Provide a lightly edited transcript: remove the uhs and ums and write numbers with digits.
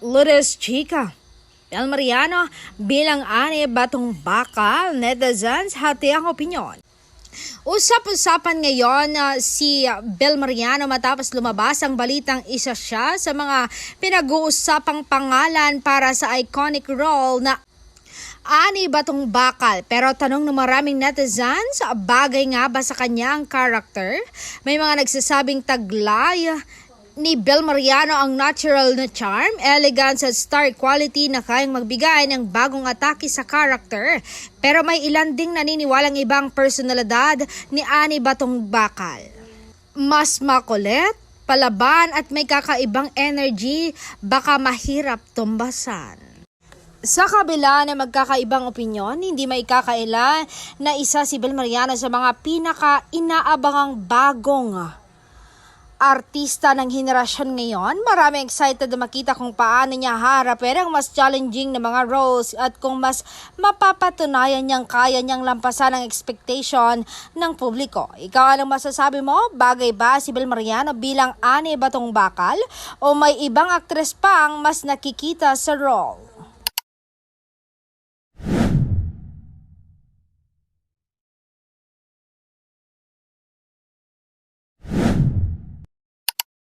Lourdes Chica Bel Mariano bilang Ani Batong Bakal, netizens hati ang opinyon. Usap-usapan ngayon si Bel Mariano matapos lumabas ang balitang isa siya sa mga pinag-uusapang pangalan para sa iconic role na Ani Batong Bakal. Pero tanong ng maraming netizens, bagay nga ba sa kanya ang character? May mga nagsasabing taglay ni Bel Mariano ang natural na charm, elegance at star quality na kayang magbigay ng bagong atake sa character. Pero may ilan ding naniniwalang ibang personalidad ni Ani Batong Bakal. Mas makulit, palaban at may kakaibang energy, baka mahirap tumbasan. Sa kabila na magkakaibang opinyon, hindi may kakaila na isa si Bel Mariano sa mga pinaka-inaabangang bagong artista ng henerasyon ngayon. Marami excited na makita kung paano niya harapin ang mas challenging na mga roles at kung mas mapapatunayan niyang kaya niyang lampasan ang expectation ng publiko. Ikaw, anong masasabi mo? Bagay ba si Bel Mariano bilang Ani Batong Bakal o may ibang aktres pa ang mas nakikita sa role?